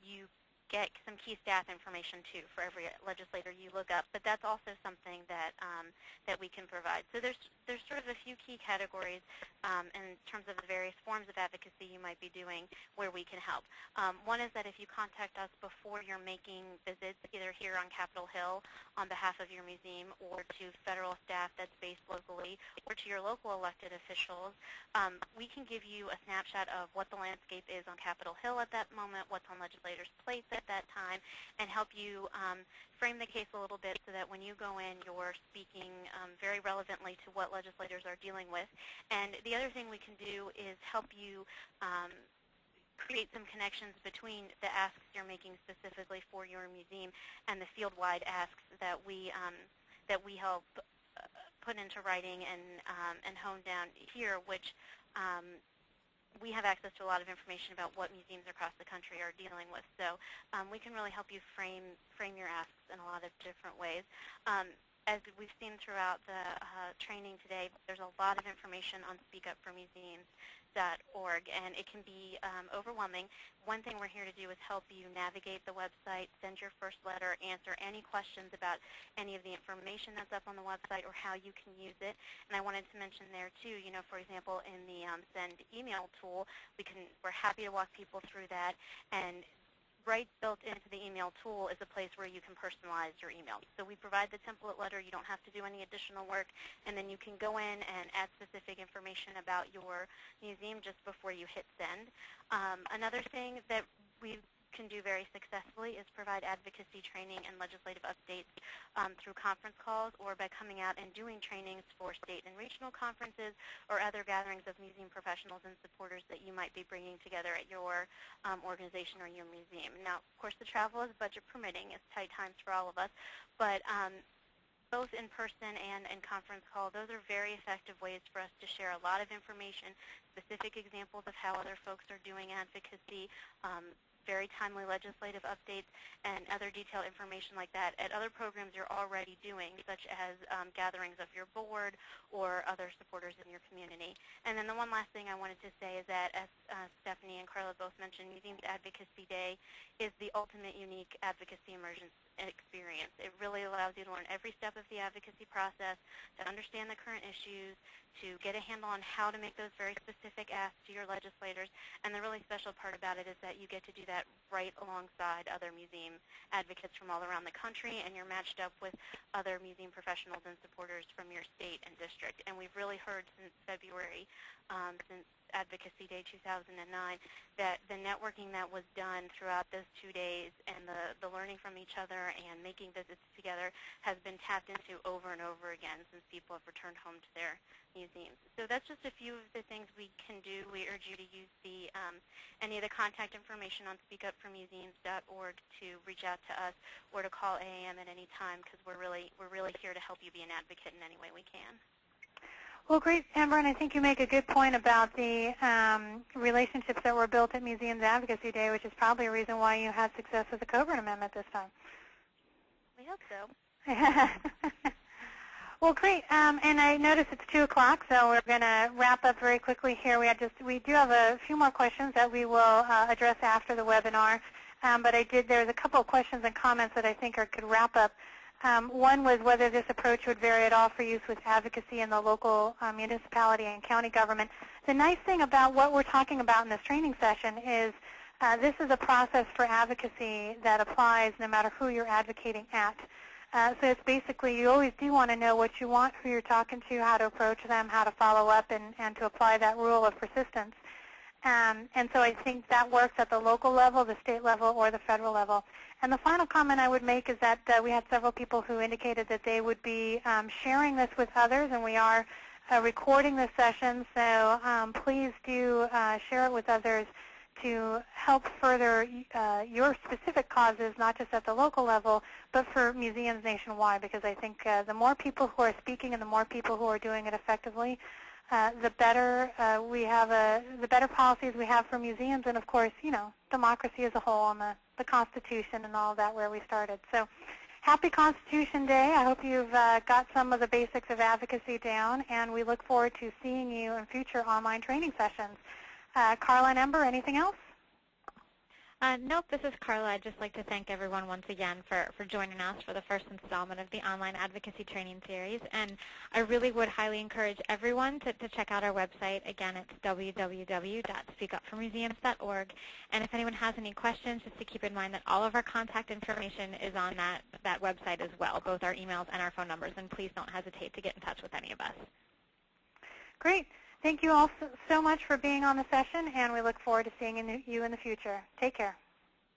you get some key staff information too for every legislator you look up, but that's also something that that we can provide. So there's sort of a few key categories in terms of the various forms of advocacy you might be doing where we can help. One is that if you contact us before you're making visits, either here on Capitol Hill on behalf of your museum, or to federal staff that's based locally, or to your local elected officials, we can give you a snapshot of what the landscape is on Capitol Hill at that moment, what's on legislators' plates at that time, and help you frame the case a little bit so that when you go in, you're speaking very relevantly to what legislators are dealing with. And the other thing we can do is help you create some connections between the asks you're making specifically for your museum and the field-wide asks that we help put into writing and hone down here, which we have access to a lot of information about what museums across the country are dealing with. So we can really help you frame your asks in a lot of different ways. As we've seen throughout the training today, there's a lot of information on speakupformuseums.org, and it can be overwhelming. One thing we're here to do is help you navigate the website, send your first letter, answer any questions about any of the information that's up on the website or how you can use it. And I wanted to mention there too, for example, in the send email tool, we're happy to walk people through that. And right built into the email tool is a place where you can personalize your email. So we provide the template letter. You don't have to do any additional work, and then you can go in and add specific information about your museum just before you hit send. Another thing that we can do very successfully is provide advocacy training and legislative updates through conference calls, or by coming out and doing trainings for state and regional conferences or other gatherings of museum professionals and supporters that you might be bringing together at your organization or your museum. Now, of course, the travel is budget permitting. It's tight times for all of us, but both in person and conference call, those are very effective ways for us to share a lot of information, specific examples of how other folks are doing advocacy, very timely legislative updates, and other detailed information like that at other programs you're already doing, such as gatherings of your board or other supporters in your community. And then the one last thing I wanted to say is that, as Stephanie and Carla both mentioned, Museums Advocacy Day is the ultimate unique advocacy immersion experience. It really allows you to learn every step of the advocacy process, to understand the current issues, to get a handle on how to make those very specific asks to your legislators. And the really special part about it is that you get to do that right alongside other museum advocates from all around the country, and you're matched up with other museum professionals and supporters from your state and district. And we've really heard since February, since Advocacy Day 2009, that the networking that was done throughout those 2 days and the learning from each other and making visits together has been tapped into over and over again since people have returned home to their museums. So that's just a few of the things we can do. We urge you to use any of the contact information on speakupformuseums.org to reach out to us or to call AAM at any time, because we're really here to help you be an advocate in any way we can. Well, great, Amber, and I think you make a good point about the relationships that were built at Museums Advocacy Day, which is probably a reason why you had success with the Coburn Amendment this time. We hope so. Well, great, and I notice it's 2 o'clock, so we're going to wrap up very quickly here. We do have a few more questions that we will address after the webinar, but there's a couple of questions and comments that I think could wrap up. One was whether this approach would vary at all for use with advocacy in the local municipality and county government. The nice thing about what we're talking about in this training session is this is a process for advocacy that applies no matter who you're advocating at. So it's basically you always do want to know what you want, who you're talking to, how to approach them, how to follow up, and to apply that rule of persistence. And so I think that works at the local level, the state level, or the federal level. And the final comment I would make is that we had several people who indicated that they would be sharing this with others, and we are recording this session. So please do share it with others to help further your specific causes, not just at the local level, but for museums nationwide, because I think the more people who are speaking and the more people who are doing it effectively, the better we have, the better policies we have for museums, and of course, democracy as a whole, and the Constitution and all of that where we started. So, happy Constitution Day. I hope you've got some of the basics of advocacy down, and we look forward to seeing you in future online training sessions. Carla and Ember, anything else? Nope, this is Carla. I'd just like to thank everyone once again for joining us for the first installment of the online advocacy training series. And I really would highly encourage everyone to check out our website. Again, it's www.speakupformuseums.org. And if anyone has any questions, just to keep in mind that all of our contact information is on that website as well, both our emails and our phone numbers. And please don't hesitate to get in touch with any of us. Great. Thank you all so much for being on the session, and we look forward to seeing you in the future. Take care.